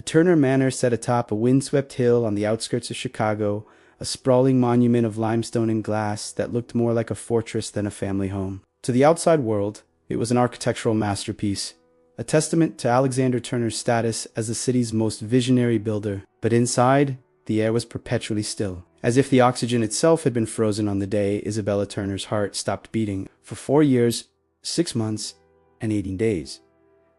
The Turner Manor sat atop a windswept hill on the outskirts of Chicago, a sprawling monument of limestone and glass that looked more like a fortress than a family home. To the outside world, it was an architectural masterpiece, a testament to Alexander Turner's status as the city's most visionary builder. But inside, the air was perpetually still, as if the oxygen itself had been frozen on the day Isabella Turner's heart stopped beating. For 4 years, 6 months, and 18 days,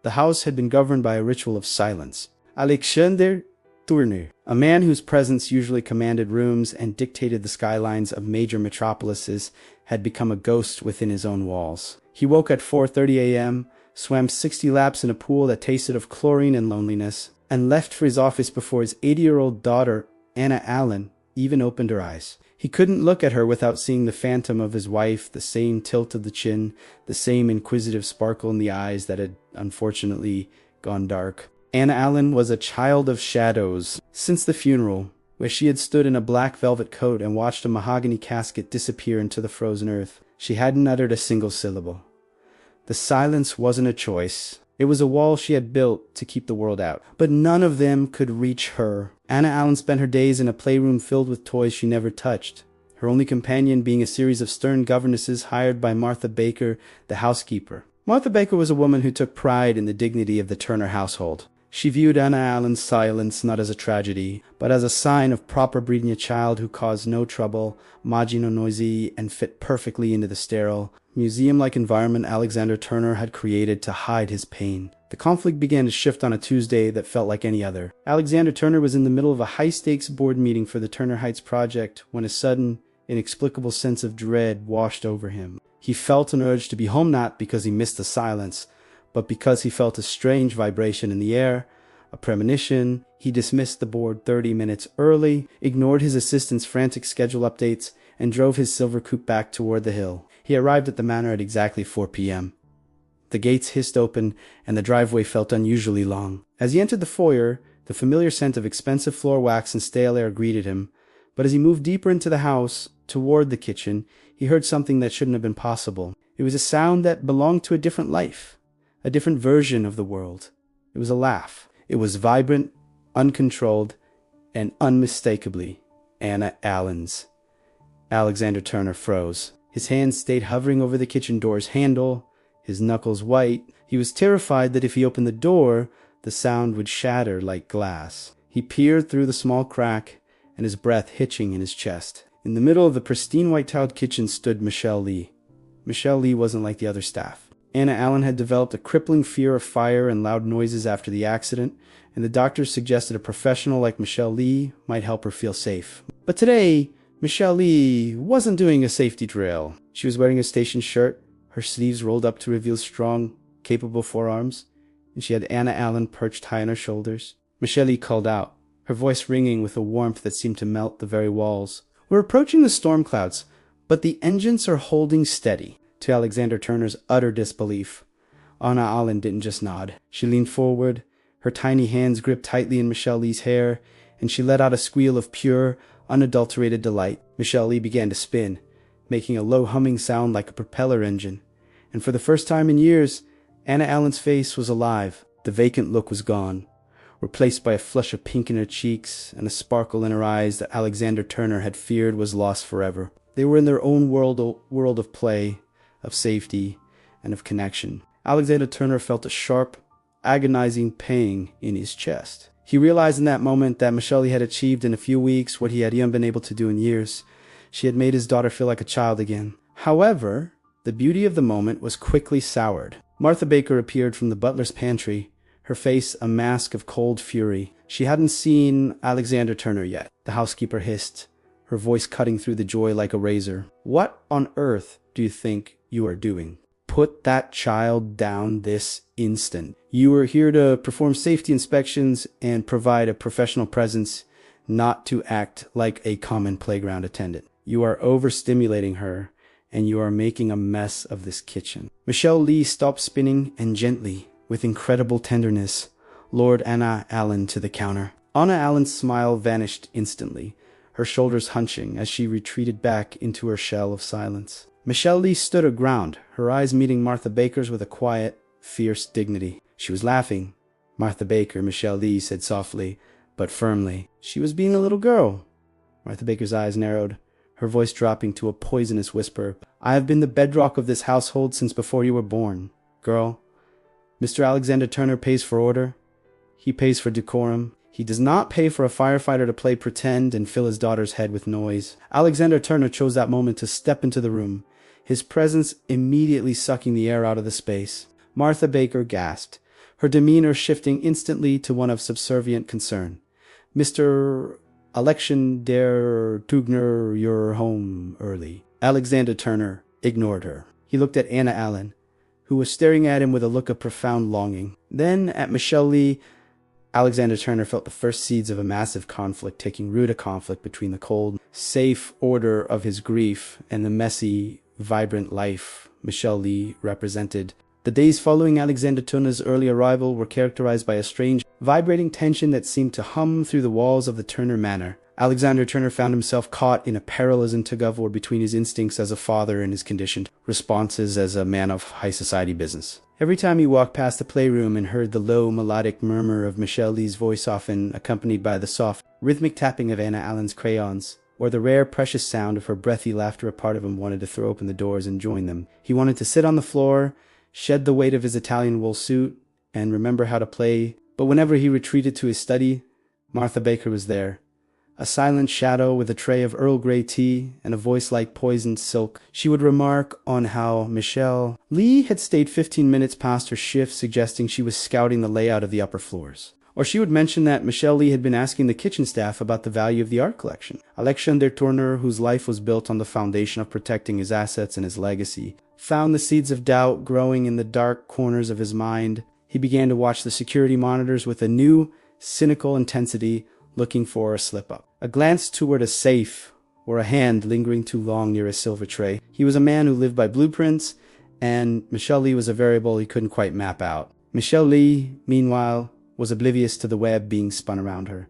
the house had been governed by a ritual of silence. Alexander Turner, a man whose presence usually commanded rooms and dictated the skylines of major metropolises, had become a ghost within his own walls. He woke at 4:30 a.m., swam 60 laps in a pool that tasted of chlorine and loneliness, and left for his office before his 80-year-old daughter, Anna Allen, even opened her eyes. He couldn't look at her without seeing the phantom of his wife, the same tilt of the chin, the same inquisitive sparkle in the eyes that had unfortunately gone dark. Anna Allen was a child of shadows. Since the funeral, where she had stood in a black velvet coat and watched a mahogany casket disappear into the frozen earth, she hadn't uttered a single syllable. The silence wasn't a choice. It was a wall she had built to keep the world out. But none of them could reach her. Anna Allen spent her days in a playroom filled with toys she never touched, her only companion being a series of stern governesses hired by Martha Baker, the housekeeper. Martha Baker was a woman who took pride in the dignity of the Turner household. She viewed Anna Allen's silence not as a tragedy, but as a sign of proper breeding, a child who caused no trouble, marginal noisy, and fit perfectly into the sterile, museum-like environment Alexander Turner had created to hide his pain. The conflict began to shift on a Tuesday that felt like any other. Alexander Turner was in the middle of a high-stakes board meeting for the Turner Heights project when a sudden, inexplicable sense of dread washed over him. He felt an urge to be home, not because he missed the silence, but because he felt a strange vibration in the air, a premonition. He dismissed the board 30 minutes early, ignored his assistant's frantic schedule updates, and drove his silver coupe back toward the hill. He arrived at the manor at exactly 4 p.m. The gates hissed open, and the driveway felt unusually long. As he entered the foyer, the familiar scent of expensive floor wax and stale air greeted him, but as he moved deeper into the house, toward the kitchen, he heard something that shouldn't have been possible. It was a sound that belonged to a different life, a different version of the world. It was a laugh. It was vibrant, uncontrolled, and unmistakably Anna Allen's. Alexander Turner froze. His hands stayed hovering over the kitchen door's handle, his knuckles white. He was terrified that if he opened the door, the sound would shatter like glass. He peered through the small crack, and his breath hitching in his chest. In the middle of the pristine white-tiled kitchen stood Michelle Lee. Michelle Lee wasn't like the other staff. Anna Allen had developed a crippling fear of fire and loud noises after the accident, and the doctors suggested a professional like Michelle Lee might help her feel safe. But today, Michelle Lee wasn't doing a safety drill. She was wearing a station shirt, her sleeves rolled up to reveal strong, capable forearms, and she had Anna Allen perched high on her shoulders. Michelle Lee called out, her voice ringing with a warmth that seemed to melt the very walls. "We're approaching the storm clouds, but the engines are holding steady." To Alexander Turner's utter disbelief, Anna Allen didn't just nod. She leaned forward, her tiny hands gripped tightly in Michelle Lee's hair, and she let out a squeal of pure, unadulterated delight. Michelle Lee began to spin, making a low humming sound like a propeller engine. And for the first time in years, Anna Allen's face was alive. The vacant look was gone, replaced by a flush of pink in her cheeks and a sparkle in her eyes that Alexander Turner had feared was lost forever. They were in their own world of play, of safety, and of connection. Alexander Turner felt a sharp, agonizing pang in his chest. He realized in that moment that Michelle Lee had achieved in a few weeks what he had even been able to do in years. She had made his daughter feel like a child again. However, the beauty of the moment was quickly soured. Martha Baker appeared from the butler's pantry, her face a mask of cold fury. She hadn't seen Alexander Turner yet. The housekeeper hissed, her voice cutting through the joy like a razor. "What on earth do you think you are doing? Put that child down this instant. You are here to perform safety inspections and provide a professional presence, not to act like a common playground attendant. You are overstimulating her, and you are making a mess of this kitchen." Michelle Lee stopped spinning and gently, with incredible tenderness, lured Anna Allen to the counter. Anna Allen's smile vanished instantly, her shoulders hunching as she retreated back into her shell of silence. Michelle Lee stood her ground, her eyes meeting Martha Baker's with a quiet, fierce dignity. She was laughing, Martha Baker, Michelle Lee said softly, but firmly. She was being a little girl. Martha Baker's eyes narrowed, her voice dropping to a poisonous whisper. I have been the bedrock of this household since before you were born. Girl, Mr. Alexander Turner pays for order. He pays for decorum. He does not pay for a firefighter to play pretend and fill his daughter's head with noise. Alexander Turner chose that moment to step into the room, his presence immediately sucking the air out of the space. Martha Baker gasped, her demeanor shifting instantly to one of subservient concern. Mr. Alexander Tugner, you're home early. Alexander Turner ignored her. He looked at Anna Allen, who was staring at him with a look of profound longing. Then at Michelle Lee. Alexander Turner felt the first seeds of a massive conflict taking root, a conflict between the cold, safe order of his grief and the messy, vibrant life Michelle Lee represented. The days following Alexander Turner's early arrival were characterized by a strange, vibrating tension that seemed to hum through the walls of the Turner manor. Alexander Turner found himself caught in a perilous tug-of-war between his instincts as a father and his conditioned responses as a man of high society business. Every time he walked past the playroom and heard the low, melodic murmur of Michelle Lee's voice, often accompanied by the soft, rhythmic tapping of Anna Allen's crayons, or the rare, precious sound of her breathy laughter, a part of him wanted to throw open the doors and join them. He wanted to sit on the floor, shed the weight of his Italian wool suit, and remember how to play. But whenever he retreated to his study, Martha Baker was there. A silent shadow with a tray of Earl Grey tea and a voice like poisoned silk. She would remark on how Michelle Lee had stayed 15 minutes past her shift, suggesting she was scouting the layout of the upper floors. Or she would mention that Michelle Lee had been asking the kitchen staff about the value of the art collection. Alexander Turner, whose life was built on the foundation of protecting his assets and his legacy, found the seeds of doubt growing in the dark corners of his mind. He began to watch the security monitors with a new, cynical intensity, looking for a slip-up. A glance toward a safe, or a hand lingering too long near a silver tray. He was a man who lived by blueprints, and Michelle Lee was a variable he couldn't quite map out. Michelle Lee, meanwhile, was oblivious to the web being spun around her.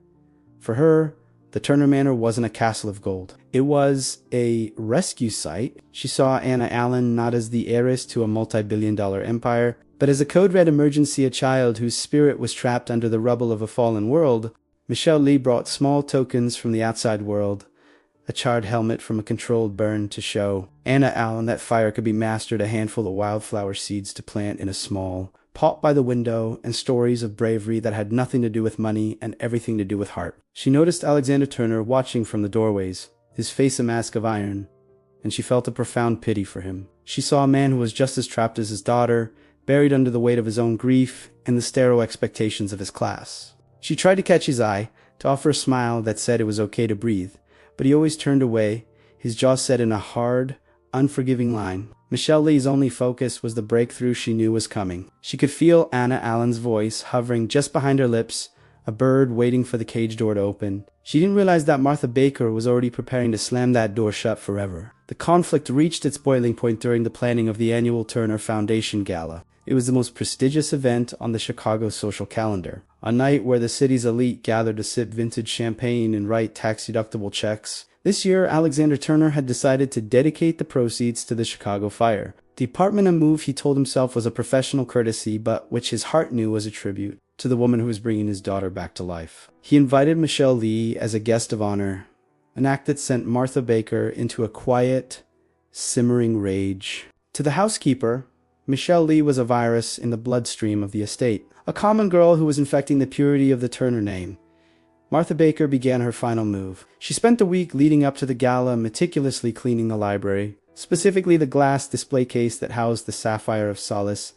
For her, the Turner Manor wasn't a castle of gold. It was a rescue site. She saw Anna Allen not as the heiress to a multi-billion-dollar empire, but as a code-red emergency, a child whose spirit was trapped under the rubble of a fallen world. Michelle Lee brought small tokens from the outside world, a charred helmet from a controlled burn to show Anna Allen that fire could be mastered, a handful of wildflower seeds to plant in a small pot by the window, and stories of bravery that had nothing to do with money and everything to do with heart. She noticed Alexander Turner watching from the doorways, his face a mask of iron, and she felt a profound pity for him. She saw a man who was just as trapped as his daughter, buried under the weight of his own grief and the sterile expectations of his class. She tried to catch his eye, to offer a smile that said it was okay to breathe, but he always turned away, his jaw set in a hard, unforgiving line. Michelle Lee's only focus was the breakthrough she knew was coming. She could feel Anna Allen's voice hovering just behind her lips, a bird waiting for the cage door to open. She didn't realize that Martha Baker was already preparing to slam that door shut forever. The conflict reached its boiling point during the planning of the annual Turner Foundation Gala. It was the most prestigious event on the Chicago social calendar, a night where the city's elite gathered to sip vintage champagne and write tax-deductible checks. This year, Alexander Turner had decided to dedicate the proceeds to the Chicago fire. The apartment, a move he told himself was a professional courtesy, but which his heart knew was a tribute to the woman who was bringing his daughter back to life. He invited Michelle Lee as a guest of honor, an act that sent Martha Baker into a quiet, simmering rage. To the housekeeper, Michelle Lee was a virus in the bloodstream of the estate, a common girl who was infecting the purity of the Turner name. Martha Baker began her final move. She spent the week leading up to the gala meticulously cleaning the library, specifically the glass display case that housed the Sapphire of Solace.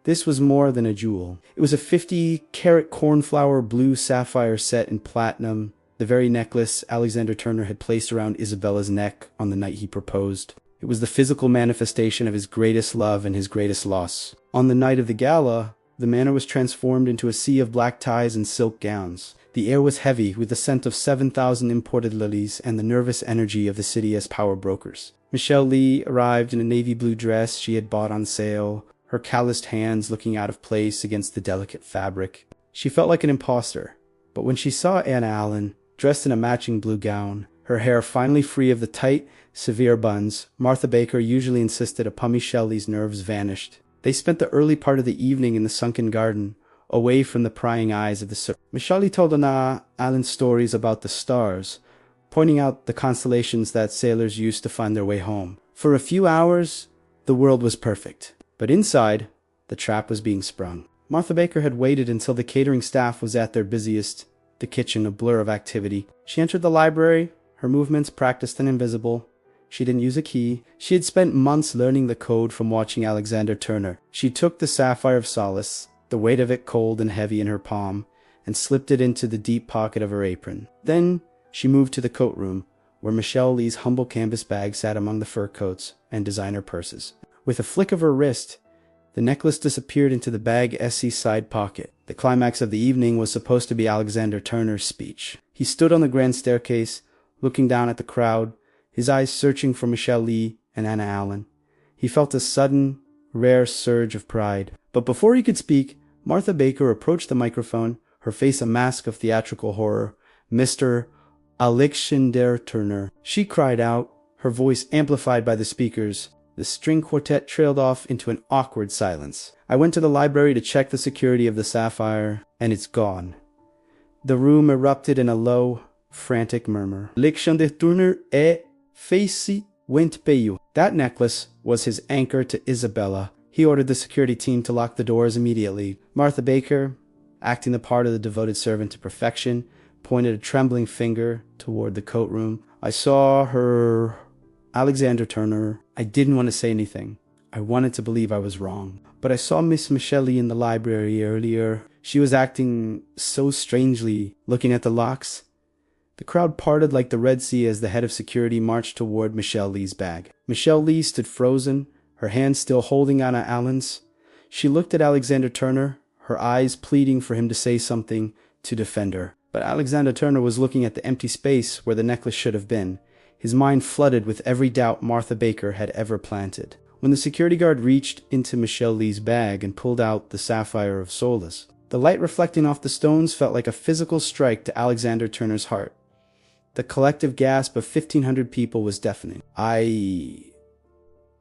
This was more than a jewel. It was a 50-carat cornflower blue sapphire set in platinum, the very necklace Alexander Turner had placed around Isabella's neck on the night he proposed. It was the physical manifestation of his greatest love and his greatest loss. On the night of the gala, the manor was transformed into a sea of black ties and silk gowns. The air was heavy with the scent of 7,000 imported lilies and the nervous energy of the city as power brokers. Michelle Lee arrived in a navy blue dress she had bought on sale, her calloused hands looking out of place against the delicate fabric. She felt like an imposter, but when she saw Anna Allen, dressed in a matching blue gown, her hair finally free of the tight, severe buns Martha Baker usually insisted upon, Michelle Lee's nerves vanished. They spent the early part of the evening in the sunken garden, away from the prying eyes of the servant. Michelle told Anna Allen stories about the stars, pointing out the constellations that sailors used to find their way home. For a few hours, the world was perfect. But inside, the trap was being sprung. Martha Baker had waited until the catering staff was at their busiest, the kitchen a blur of activity. She entered the library, her movements practiced and invisible. She didn't use a key. She had spent months learning the code from watching Alexander Turner. She took the Sapphire of Solace, the weight of it cold and heavy in her palm, and slipped it into the deep pocket of her apron. Then she moved to the coat room, where Michelle Lee's humble canvas bag sat among the fur coats and designer purses. With a flick of her wrist, the necklace disappeared into the bag SC's side pocket. The climax of the evening was supposed to be Alexander Turner's speech. He stood on the grand staircase, looking down at the crowd, his eyes searching for Michelle Lee and Anna Allen. He felt a sudden, rare surge of pride. But before he could speak, Martha Baker approached the microphone, her face a mask of theatrical horror. "Mr. Alexander Turner," she cried out, her voice amplified by the speakers. The string quartet trailed off into an awkward silence. "I went to the library to check the security of the Sapphire, and it's gone." The room erupted in a low, frantic murmur. "Alexander Turner e Facey went payo." That necklace was his anchor to Isabella. He ordered the security team to lock the doors immediately. Martha Baker, acting the part of the devoted servant to perfection, pointed a trembling finger toward the coat room. "I saw her... Alexander Turner." I didn't want to say anything. I wanted to believe I was wrong. "But I saw Miss Michelle in the library earlier. She was acting so strangely, looking at the locks." The crowd parted like the Red Sea as the head of security marched toward Michelle Lee's bag. Michelle Lee stood frozen, her hand still holding Anna Allen's. She looked at Alexander Turner, her eyes pleading for him to say something to defend her. But Alexander Turner was looking at the empty space where the necklace should have been, his mind flooded with every doubt Martha Baker had ever planted. When the security guard reached into Michelle Lee's bag and pulled out the Sapphire of Solace, the light reflecting off the stones felt like a physical strike to Alexander Turner's heart. The collective gasp of 1,500 people was deafening. I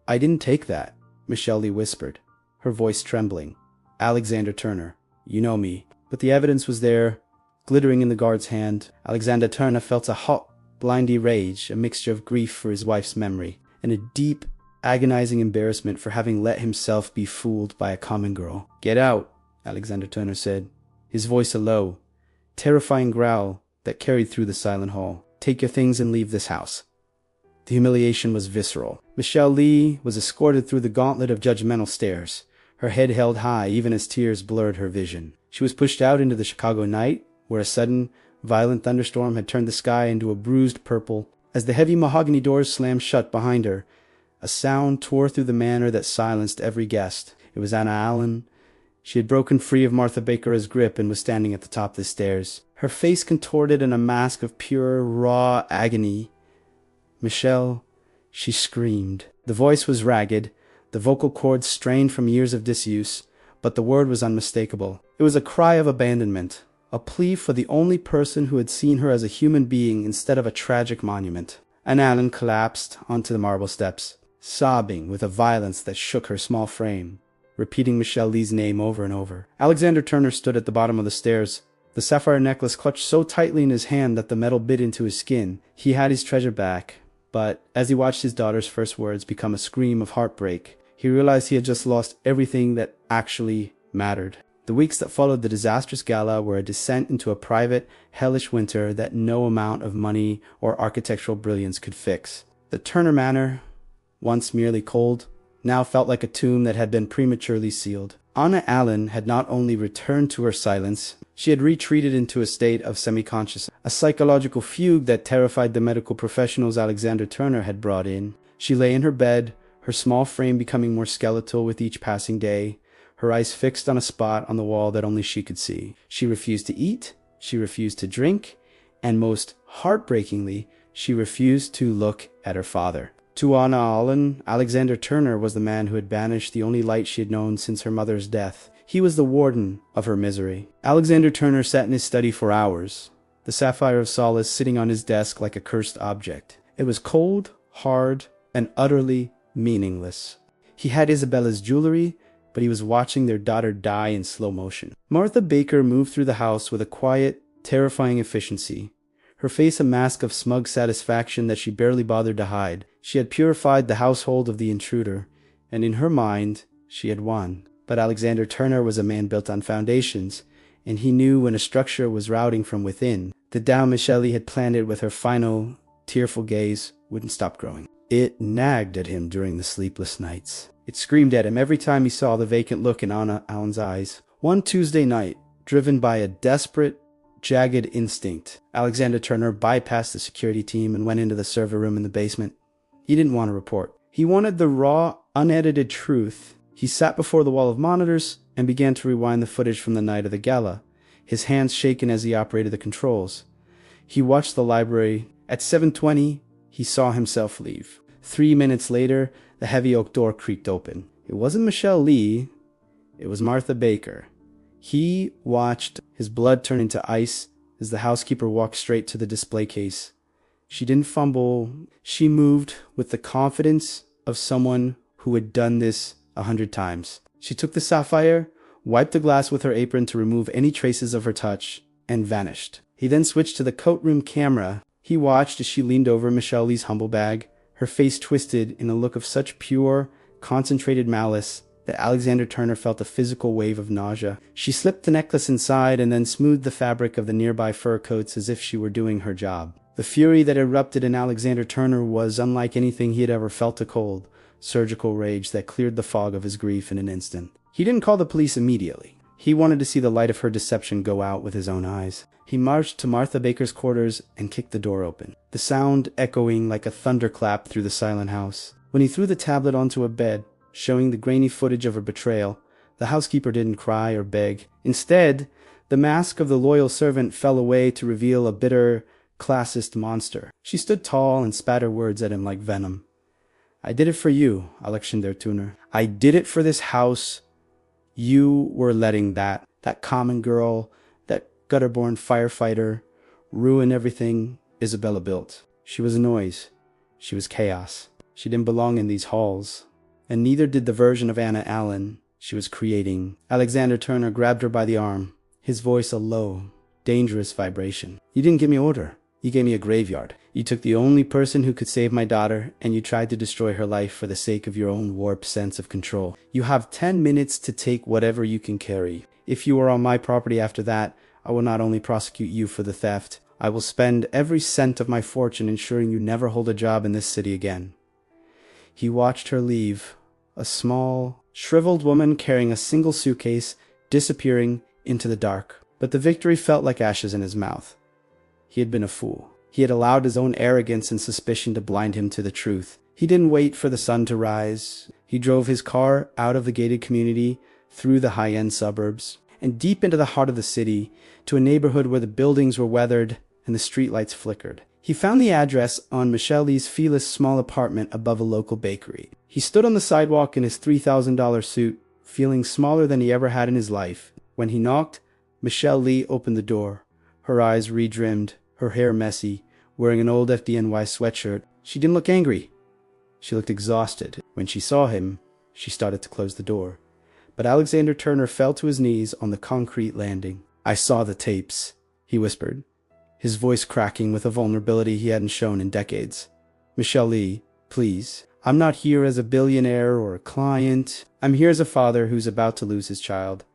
didn't take that," Michelle Lee whispered, her voice trembling. "Alexander Turner, you know me." But the evidence was there, glittering in the guard's hand. Alexander Turner felt a hot, blindy rage, a mixture of grief for his wife's memory, and a deep, agonizing embarrassment for having let himself be fooled by a common girl. "Get out," Alexander Turner said, his voice a low, terrifying growl that carried through the silent hall. "Take your things and leave this house." The humiliation was visceral. Michelle Lee was escorted through the gauntlet of judgmental stares, her head held high even as tears blurred her vision. She was pushed out into the Chicago night, where a sudden, violent thunderstorm had turned the sky into a bruised purple. As the heavy mahogany doors slammed shut behind her, a sound tore through the manor that silenced every guest. It was Anna Allen. She had broken free of Martha Baker's grip and was standing at the top of the stairs, her face contorted in a mask of pure, raw agony. "Michelle," she screamed. The voice was ragged, the vocal cords strained from years of disuse, but the word was unmistakable. It was a cry of abandonment, a plea for the only person who had seen her as a human being instead of a tragic monument. Anna Allen collapsed onto the marble steps, sobbing with a violence that shook her small frame, repeating Michelle Lee's name over and over. Alexander Turner stood at the bottom of the stairs, the sapphire necklace clutched so tightly in his hand that the metal bit into his skin. He had his treasure back, but as he watched his daughter's first words become a scream of heartbreak, he realized he had just lost everything that actually mattered. The weeks that followed the disastrous gala were a descent into a private, hellish winter that no amount of money or architectural brilliance could fix. The Turner Manor, once merely cold, now felt like a tomb that had been prematurely sealed. Anna Allen had not only returned to her silence, she had retreated into a state of semi-consciousness, a psychological fugue that terrified the medical professionals Alexander Turner had brought in. She lay in her bed, her small frame becoming more skeletal with each passing day, her eyes fixed on a spot on the wall that only she could see. She refused to eat, she refused to drink, and most heartbreakingly, she refused to look at her father. To Anna Allen, Alexander Turner was the man who had banished the only light she had known since her mother's death. He was the warden of her misery. Alexander Turner sat in his study for hours, the Sapphire of Solace sitting on his desk like a cursed object. It was cold, hard, and utterly meaningless. He had Isabella's jewelry, but he was watching their daughter die in slow motion. Martha Baker moved through the house with a quiet, terrifying efficiency, her face a mask of smug satisfaction that she barely bothered to hide. She had purified the household of the intruder, and in her mind, she had won. But Alexander Turner was a man built on foundations, and he knew when a structure was rotting from within, the down Michelle had planted with her final, tearful gaze wouldn't stop growing. It nagged at him during the sleepless nights. It screamed at him every time he saw the vacant look in Anna Allen's eyes. One Tuesday night, driven by a desperate, jagged instinct, Alexander Turner bypassed the security team and went into the server room in the basement. He didn't want to report. He wanted the raw, unedited truth. He sat before the wall of monitors and began to rewind the footage from the night of the gala, his hands shaking as he operated the controls. He watched the library. At 7:20, he saw himself leave. 3 minutes later, the heavy oak door creaked open. It wasn't Michelle Lee. It was Martha Baker. He watched his blood turn into ice as the housekeeper walked straight to the display case. She didn't fumble. She moved with the confidence of someone who had done this 100 times. She took the sapphire, wiped the glass with her apron to remove any traces of her touch, and vanished. He then switched to the coat room camera. He watched as she leaned over Michelle Lee's humble bag, her face twisted in a look of such pure, concentrated malice that Alexander Turner felt a physical wave of nausea. She slipped the necklace inside and then smoothed the fabric of the nearby fur coats as if she were doing her job. The fury that erupted in Alexander Turner was unlike anything he had ever felt, a cold, surgical rage that cleared the fog of his grief in an instant. He didn't call the police immediately. He wanted to see the light of her deception go out with his own eyes. He marched to Martha Baker's quarters and kicked the door open, the sound echoing like a thunderclap through the silent house. When he threw the tablet onto a bed, showing the grainy footage of her betrayal, the housekeeper didn't cry or beg. Instead, the mask of the loyal servant fell away to reveal a bitter, classist monster. She stood tall and spat her words at him like venom. "I did it for you, Alexander Turner. I did it for this house. You were letting that common girl, that gutter-born firefighter, ruin everything Isabella built. She was a noise. She was chaos. She didn't belong in these halls. And neither did the version of Anna Allen she was creating." Alexander Turner grabbed her by the arm, his voice a low, dangerous vibration. "You didn't give me order. You gave me a graveyard. You took the only person who could save my daughter, and you tried to destroy her life for the sake of your own warped sense of control. You have 10 minutes to take whatever you can carry. If you are on my property after that, I will not only prosecute you for the theft, I will spend every cent of my fortune ensuring you never hold a job in this city again." He watched her leave, a small, shriveled woman carrying a single suitcase, disappearing into the dark. But the victory felt like ashes in his mouth. He had been a fool. He had allowed his own arrogance and suspicion to blind him to the truth. He didn't wait for the sun to rise. He drove his car out of the gated community, through the high-end suburbs, and deep into the heart of the city, to a neighborhood where the buildings were weathered and the streetlights flickered. He found the address on Michelle Lee's feeless small apartment above a local bakery. He stood on the sidewalk in his $3,000 suit, feeling smaller than he ever had in his life. When he knocked, Michelle Lee opened the door, her eyes redrimmed, her hair messy, wearing an old FDNY sweatshirt. She didn't look angry. She looked exhausted. When she saw him, she started to close the door. But Alexander Turner fell to his knees on the concrete landing. "I saw the tapes," he whispered, his voice cracking with a vulnerability he hadn't shown in decades. "Michelle Lee, please. I'm not here as a billionaire or a client. I'm here as a father who's about to lose his child.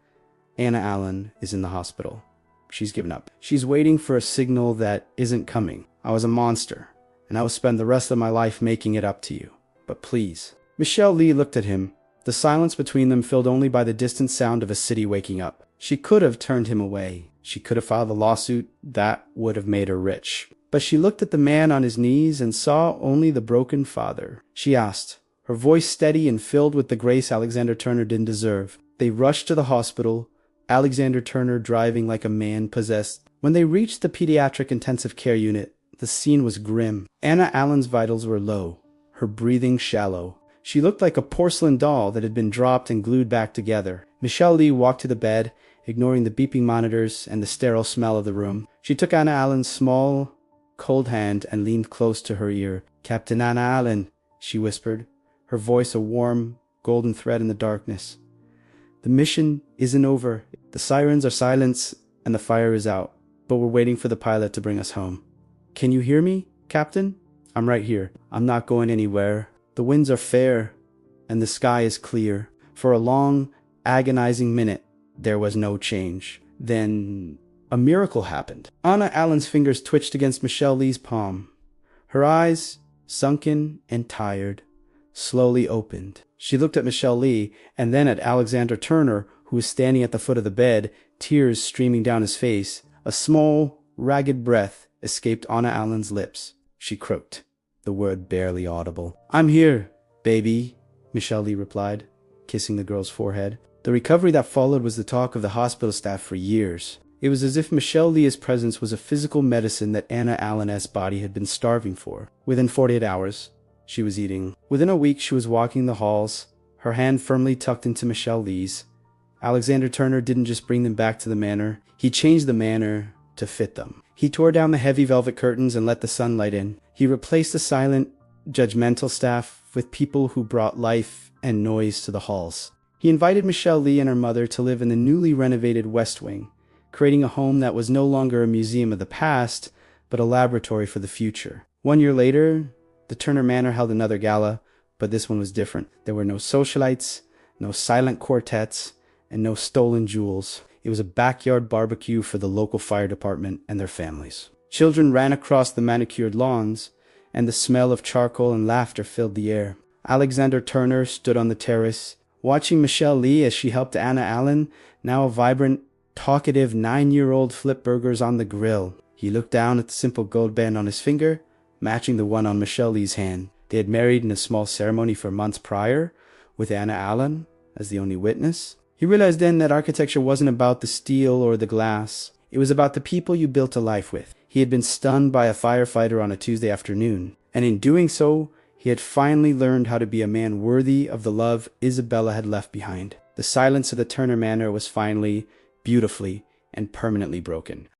Anna Allen is in the hospital. She's given up. She's waiting for a signal that isn't coming. I was a monster, and I will spend the rest of my life making it up to you. But please." Michelle Lee looked at him, the silence between them filled only by the distant sound of a city waking up. She could have turned him away. She could have filed a lawsuit. That would have made her rich. But she looked at the man on his knees and saw only the broken father. She asked, her voice steady and filled with the grace Alexander Turner didn't deserve. They rushed to the hospital, Alexander Turner driving like a man possessed. When they reached the pediatric intensive care unit, the scene was grim. Anna Allen's vitals were low, her breathing shallow. She looked like a porcelain doll that had been dropped and glued back together. Michelle Lee walked to the bed, ignoring the beeping monitors and the sterile smell of the room. She took Anna Allen's small, cold hand and leaned close to her ear. "Captain Anna Allen," she whispered, her voice a warm, golden thread in the darkness. The mission isn't over. The sirens are silenced and the fire is out, but we're waiting for the pilot to bring us home. Can you hear me, Captain? I'm right here. I'm not going anywhere. The winds are fair and the sky is clear. For a long, agonizing minute, there was no change. Then a miracle happened. Anna Allen's fingers twitched against Michelle Lee's palm. Her eyes, sunken and tired, slowly opened. She looked at Michelle Lee and then at Alexander Turner, who was standing at the foot of the bed, tears streaming down his face. A small, ragged breath escaped Anna Allen's lips. She croaked, the word barely audible. "I'm here, baby," Michelle Lee replied, kissing the girl's forehead. The recovery that followed was the talk of the hospital staff for years. It was as if Michelle Lee's presence was a physical medicine that Anna Allen's body had been starving for. Within 48 hours, she was eating. Within a week, she was walking the halls, her hand firmly tucked into Michelle Lee's. Alexander Turner didn't just bring them back to the manor. He changed the manor to fit them. He tore down the heavy velvet curtains and let the sunlight in. He replaced the silent, judgmental staff with people who brought life and noise to the halls. He invited Michelle Lee and her mother to live in the newly renovated West Wing, creating a home that was no longer a museum of the past, but a laboratory for the future. 1 year later, the Turner Manor held another gala, but this one was different. There were no socialites, no silent quartets, and no stolen jewels. It was a backyard barbecue for the local fire department and their families. Children ran across the manicured lawns, and the smell of charcoal and laughter filled the air. Alexander Turner stood on the terrace, watching Michelle Lee as she helped Anna Allen, now a vibrant, talkative 9-year-old, flip burgers on the grill. He looked down at the simple gold band on his finger, matching the one on Michelle Lee's hand. They had married in a small ceremony for months prior, with Anna Allen as the only witness. He realized then that architecture wasn't about the steel or the glass. It was about the people you built a life with. He had been stunned by a firefighter on a Tuesday afternoon, and in doing so, he had finally learned how to be a man worthy of the love Isabella had left behind. The silence of the Turner Manor was finally, beautifully, and permanently broken.